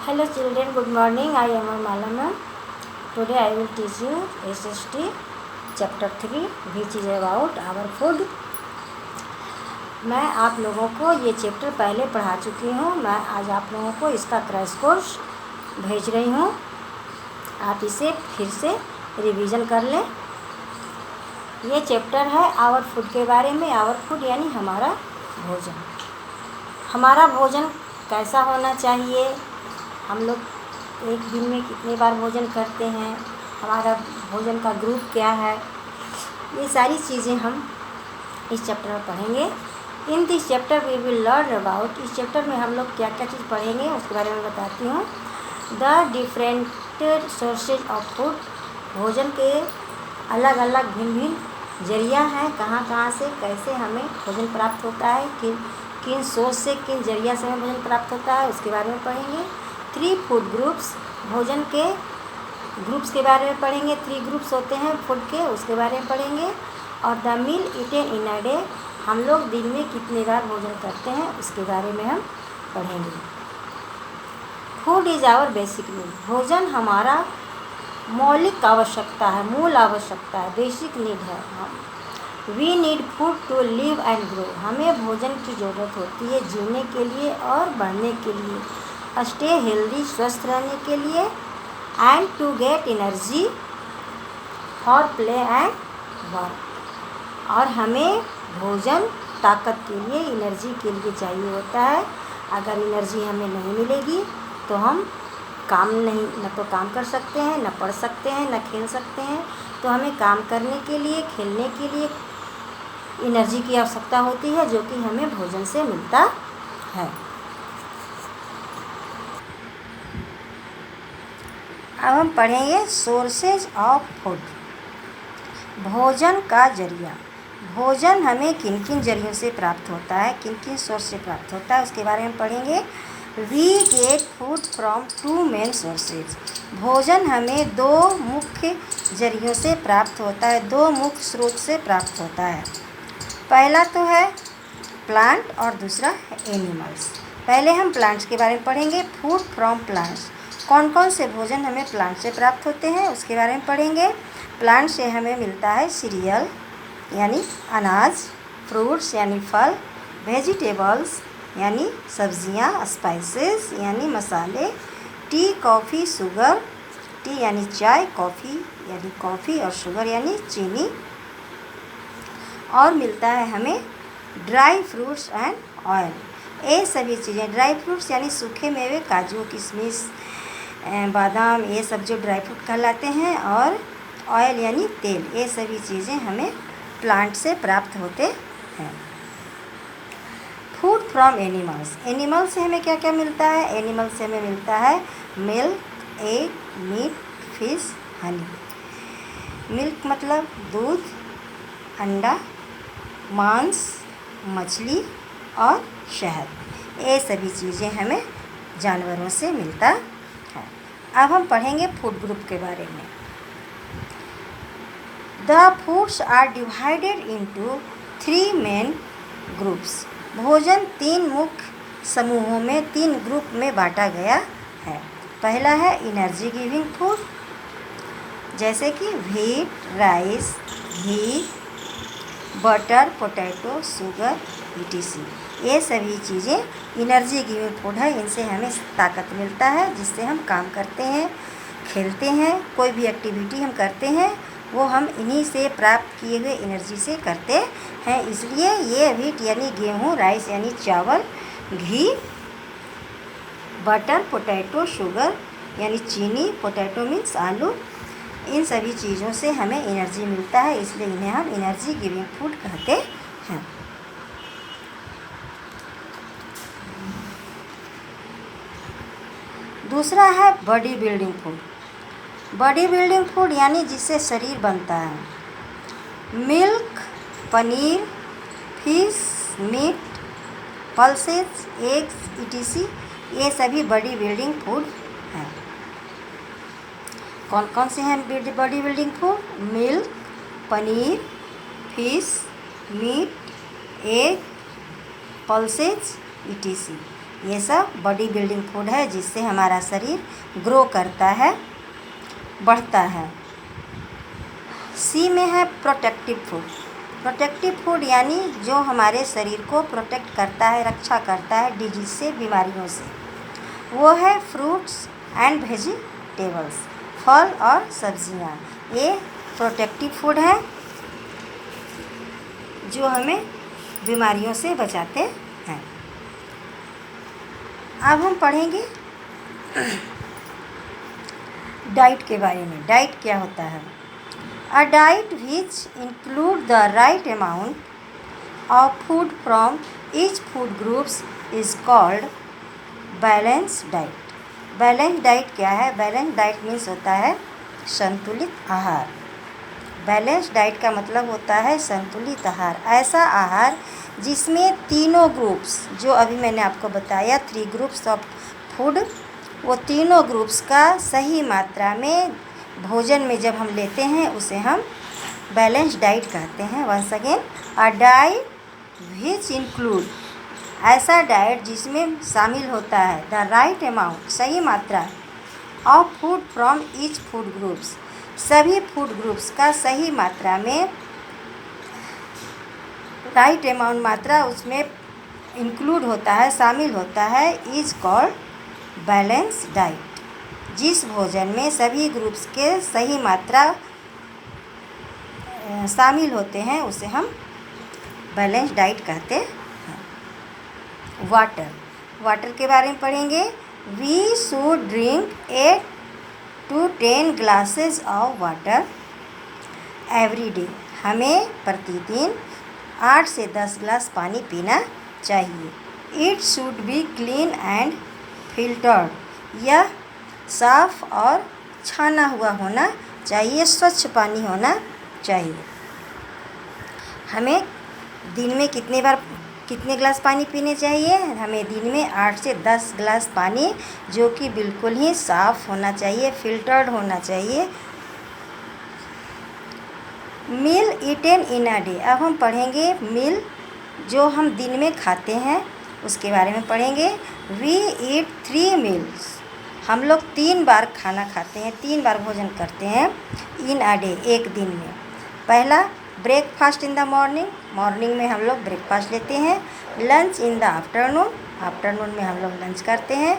Hello children, good morning. I am Amala ma'am. Today I will teach you SST chapter 3 which is about our food. मैं आप लोगों को ये chapter पहले पढ़ा चुकी हूँ। मैं आज आप लोगों को इसका क्रैश कोर्स भेज रही हूँ। आप इसे फिर से रिवीजन कर लें। ये चैप्टर है आवर फूड के बारे में। आवर फूड यानी हमारा भोजन। हमारा भोजन कैसा होना चाहिए, हम लोग एक दिन में कितने बार भोजन करते हैं, हमारा भोजन का ग्रुप क्या है, ये सारी चीज़ें हम इस चैप्टर में पढ़ेंगे। In this chapter we will learn about, इस चैप्टर में हम लोग क्या क्या चीज़ पढ़ेंगे उसके बारे में बताती हूँ। The different sources of food, भोजन के अलग अलग भिन्न भिन्न जरिया हैं, कहाँ कहाँ से कैसे हमें भोजन प्राप्त होता है, किन सोर्स से किन जरिया से हमें भोजन प्राप्त होता है उसके बारे में पढ़ेंगे। 3 फूड ग्रुप्स, भोजन के ग्रुप्स के बारे में पढ़ेंगे। 3 ग्रुप्स होते हैं फूड के, उसके बारे में पढ़ेंगे। और the meal eaten in a day, हम लोग दिन में कितने बार भोजन करते हैं उसके बारे में हम पढ़ेंगे। Food is our basic need, भोजन हमारा मौलिक आवश्यकता है, मूल आवश्यकता है, बेसिक नीड है। We need food to live and grow, हमें भोजन की ज़रूरत होती है जीने के लिए और बढ़ने के लिए, स्टे हेल्दी, स्वस्थ रहने के लिए, and to get energy for play and work, और हमें भोजन ताकत के लिए, एनर्जी के लिए चाहिए होता है। अगर एनर्जी हमें नहीं मिलेगी तो हम न तो काम कर सकते हैं, न पढ़ सकते हैं, न खेल सकते हैं। तो हमें काम करने के लिए, खेलने के लिए एनर्जी की आवश्यकता होती है, जो कि हमें भोजन से मिलता है। अब हम पढ़ेंगे सोर्सेज ऑफ फूड, भोजन का जरिया। भोजन हमें किन किन जरियों से प्राप्त होता है, किन किन सोर्स से प्राप्त होता है उसके बारे में पढ़ेंगे। We get food from 2 main sources, भोजन हमें 2 मुख्य जरियों से प्राप्त होता है, 2 मुख्य स्रोत से प्राप्त होता है। पहला तो है प्लांट और दूसरा है एनिमल्स। पहले हम प्लांट्स के बारे में पढ़ेंगे। फूड फ्रॉम प्लांट्स, कौन कौन से भोजन हमें प्लांट से प्राप्त होते हैं उसके बारे में पढ़ेंगे। प्लांट से हमें मिलता है सीरियल यानी अनाज, फ्रूट्स यानी फल, वेजिटेबल्स यानी सब्जियां, स्पाइसेस यानी मसाले, टी, कॉफ़ी, शुगर, टी यानी चाय, कॉफ़ी यानी कॉफ़ी और शुगर यानी चीनी, और मिलता है हमें ड्राई फ्रूट्स एंड ऑयल। ये सभी चीज़ें, ड्राई फ्रूट्स यानी सूखे मेवे, काजू, किशमिश, बादाम, ये सब जो ड्राई फ्रूट कहलाते हैं, और ऑयल यानी तेल, ये सभी चीज़ें हमें प्लांट से प्राप्त होते हैं। फूड फ्रॉम एनिमल्स, एनिमल से हमें क्या क्या मिलता है। एनिमल से हमें मिलता है milk, egg, meat, fish, honey. Milk मतलब दूध, अंडा, मांस, मछली और शहद, ये सभी चीज़ें हमें जानवरों से मिलता है। अब हम पढ़ेंगे फूड ग्रुप के बारे में। The foods are divided into 3 main groups, भोजन 3 मुख्य समूहों में, 3 ग्रुप में बांटा गया है। पहला है एनर्जी गिविंग फूड, जैसे कि व्हीट, राइस, घी, बटर, पोटैटो, शुगर, etc। ये सभी चीज़ें एनर्जी गिविंग फूड है, इनसे हमें ताकत मिलता है, जिससे हम काम करते हैं, खेलते हैं, कोई भी एक्टिविटी हम करते हैं वो हम इन्हीं से प्राप्त किए हुए एनर्जी से करते हैं। इसलिए ये व्हीट यानी गेहूँ, राइस यानी चावल, घी, बटर, पोटैटो, शुगर यानी चीनी, पोटैटो मीन्स आलू, इन सभी चीज़ों से हमें एनर्जी मिलता है, इसलिए इन्हें हम एनर्जी गिविंग फूड कहते हैं। दूसरा है body building food, body building food यानी जिससे शरीर बनता है। Milk, paneer, fish, meat, pulses, eggs, etc, ये सभी बॉडी बिल्डिंग फूड हैं। कौन कौन से हैं body building food? Milk, paneer, fish, meat, egg, pulses, etc। ये सब बॉडी बिल्डिंग फूड है जिससे हमारा शरीर ग्रो करता है, बढ़ता है। सी में है प्रोटेक्टिव फूड। प्रोटेक्टिव फूड यानी जो हमारे शरीर को प्रोटेक्ट करता है, रक्षा करता है डिजीज से, बीमारियों से, वो है फ्रूट्स एंड वेजिटेबल्स, फल और सब्जियां। ये प्रोटेक्टिव फूड है जो हमें बीमारियों से बचाते हैं। अब हम पढ़ेंगे डाइट के बारे में। डाइट क्या होता है? अ diet which include the right amount of food from each food groups is called balanced diet. Balanced diet क्या है? बैलेंस्ड डाइट मीन्स होता है संतुलित आहार। बैलेंस्ड डाइट का मतलब होता है संतुलित आहार, ऐसा आहार जिसमें तीनों ग्रुप्स, जो अभी मैंने आपको बताया 3 ग्रुप्स ऑफ फूड, वो तीनों ग्रुप्स का सही मात्रा में भोजन में जब हम लेते हैं उसे हम बैलेंस्ड डाइट कहते हैं। Once again, a diet which include, ऐसा डाइट जिसमें शामिल होता है द राइट अमाउंट, सही मात्रा, of food from each food groups, सभी फूड ग्रुप्स का सही मात्रा में, राइट अमाउंट मात्रा उसमें इंक्लूड होता है, शामिल होता है, इज कॉल्ड बैलेंस डाइट। जिस भोजन में सभी ग्रुप्स के सही मात्रा शामिल होते हैं उसे हम बैलेंस डाइट कहते हैं। वाटर, वाटर के बारे में पढ़ेंगे। We should drink 8 to 10 glasses of water every day. हमें प्रतिदिन 8 से 10 ग्लास पानी पीना चाहिए। It should be clean and filtered, यह साफ और छाना हुआ होना चाहिए, स्वच्छ पानी होना चाहिए। हमें दिन में कितने ग्लास पानी पीने चाहिए? हमें दिन में 8 से 10 ग्लास पानी, जो कि बिल्कुल ही साफ़ होना चाहिए, फिल्टर्ड होना चाहिए। मील ईटेन इन अ डे। अब हम पढ़ेंगे मील, जो हम दिन में खाते हैं उसके बारे में पढ़ेंगे। वी ईट 3 मील्स, हम लोग 3 बार खाना खाते हैं, 3 बार भोजन करते हैं इन अ डे, एक दिन में। पहला breakfast in the morning, morning में हम लोग ब्रेकफास्ट लेते हैं। Lunch in the afternoon, afternoon में हम लोग लंच करते हैं।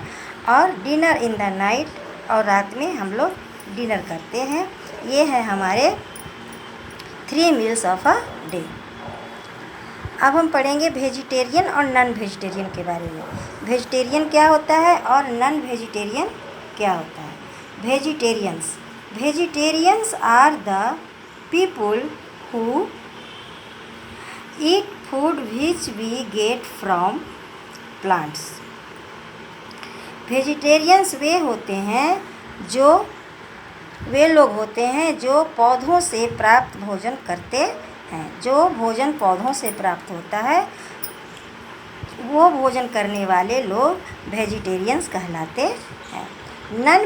और डिनर इन द नाइट, और रात में हम लोग डिनर करते हैं। ये है हमारे 3 मील्स ऑफ अ डे। अब हम पढ़ेंगे वेजिटेरियन और नॉन वेजिटेरियन के बारे में। वेजिटेरियन क्या होता है और नॉन वेजिटेरियन क्या होता है? Vegetarians are the people who eat food which we get from plants। Vegetarians वे लोग होते हैं जो पौधों से प्राप्त भोजन करते हैं। जो भोजन पौधों से प्राप्त होता है वो भोजन करने वाले लोग वेजिटेरियंस कहलाते हैं। Non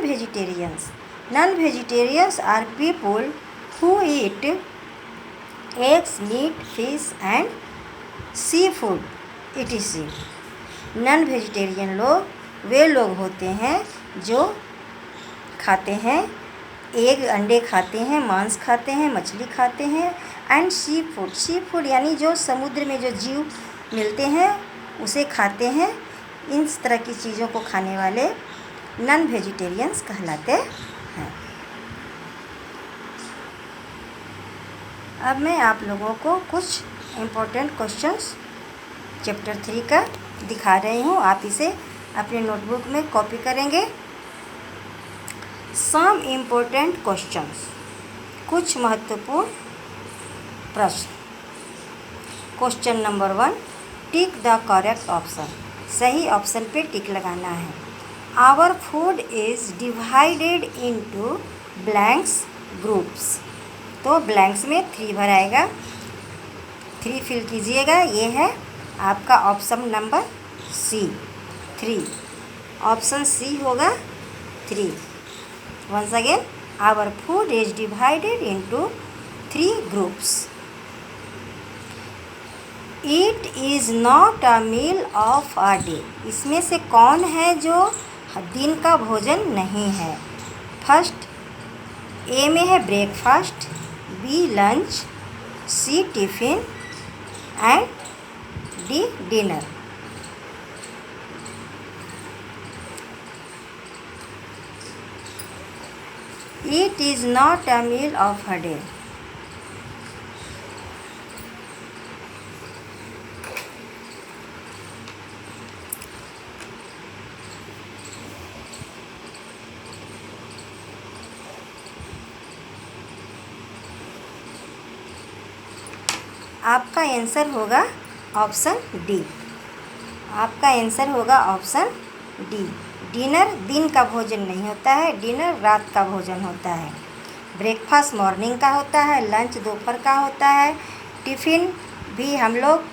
vegetarians are people who eat eggs, meat, fish and sea food etc। Non vegetarian लोग वे लोग होते हैं जो खाते हैं एग, अंडे खाते हैं, मांस खाते हैं, मछली खाते हैं, एंड सी फूड यानी जो समुद्र में जो जीव मिलते हैं उसे खाते हैं। इस तरह की चीज़ों को खाने वाले नॉन वेजिटेरियंस कहलाते हैं। अब मैं आप लोगों को कुछ इम्पोर्टेंट क्वेश्चंस चैप्टर 3 का दिखा रही हूँ। आप इसे अपने नोटबुक में कॉपी करेंगे। सम इम्पोर्टेंट क्वेश्चंस, कुछ महत्वपूर्ण प्रश्न। Question number 1, tick the correct option, सही ऑप्शन पे टिक लगाना है। Our food is divided into blanks groups, तो ब्लैंक्स में 3 भराएगा, 3 फिल कीजिएगा। ये है आपका option number C, 3, option C होगा 3। Once again, our food is divided into 3 groups. It is not a meal of a day. इसमें से कौन है जो दिन का भोजन नहीं है? फर्स्ट, ए में है breakfast, B lunch, C tiffin and D dinner. It is not a meal of a day. आपका आंसर होगा ऑप्शन डी। आपका आंसर होगा ऑप्शन डी। डिनर दिन का भोजन नहीं होता है, डिनर रात का भोजन होता है। ब्रेकफास्ट मॉर्निंग का होता है, लंच दोपहर का होता है, टिफ़िन भी हम लोग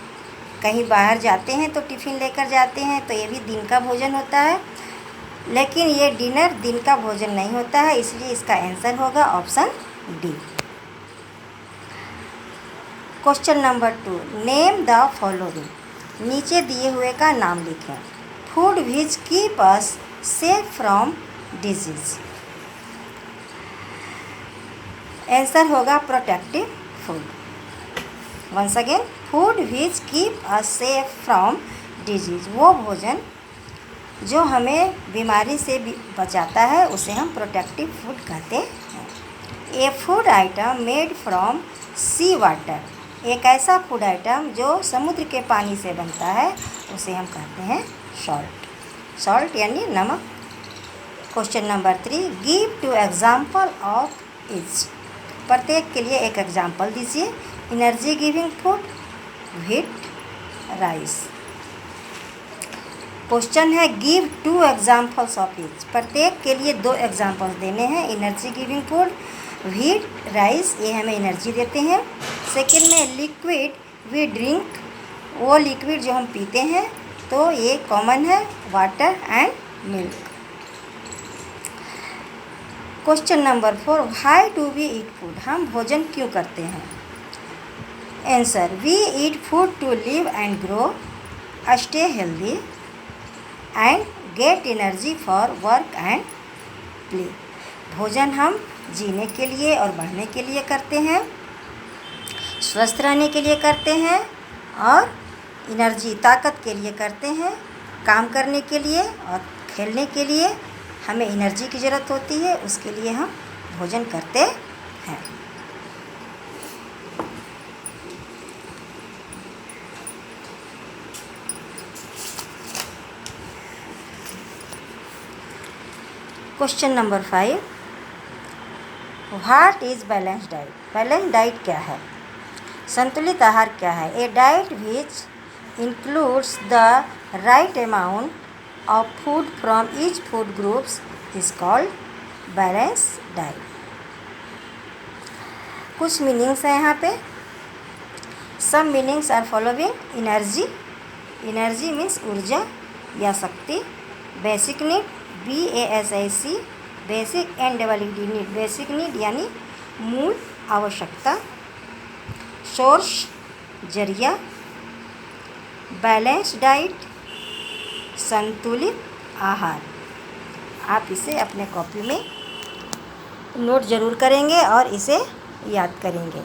कहीं बाहर जाते हैं तो टिफ़िन लेकर जाते हैं, तो ये भी दिन का भोजन होता है। लेकिन ये डिनर दिन का भोजन नहीं होता है, इसलिए इसका आंसर होगा option D. Question number 2, name the following. नीचे दिए हुए का नाम लिखें। Food which keep us safe from disease. Answer होगा protective food. Once again, food which keep us safe from disease. वो भोजन जो हमें बीमारी से बचाता है उसे हम प्रोटेक्टिव फूड कहते हैं। A food item made from sea water. एक ऐसा फूड आइटम जो समुद्र के पानी से बनता है उसे हम कहते हैं सॉल्ट। सॉल्ट यानी नमक। Question number 3, give 2 example of each. प्रत्येक के लिए एक एग्जाम्पल दीजिए। Energy giving food, wheat, rice. Question है गिव 2 एग्जाम्पल्स ऑफ ईच। प्रत्येक के लिए 2 एग्जाम्पल्स देने हैं। Energy giving food, wheat, rice, ये हमें एनर्जी देते हैं। सेकेंड में लिक्विड वी ड्रिंक, वो लिक्विड जो हम पीते हैं, तो ये कॉमन है, water and milk. Question number 4, why do we eat food. हम भोजन क्यों करते हैं? Answer, we eat food to live and grow, stay healthy and get energy for work and play. भोजन हम जीने के लिए और बढ़ने के लिए करते हैं, स्वस्थ रहने के लिए करते हैं और एनर्जी ताकत के लिए करते हैं। काम करने के लिए और खेलने के लिए हमें एनर्जी की ज़रूरत होती है, उसके लिए हम भोजन करते हैं। Question number 5, what is balance diet. Balance diet क्या है? संतुलित आहार क्या है? A diet which includes the right amount of food from each food groups is called balanced diet. कुछ मीनिंग्स हैं यहाँ पे। some meanings are following. Energy, energy means ऊर्जा या शक्ति। Basic need, BASIC, basic and ED need, basic need यानी मूल आवश्यकता। सोर्स, जरिया। बैलेंस डाइट, संतुलित आहार। आप इसे अपने कॉपी में नोट ज़रूर करेंगे और इसे याद करेंगे।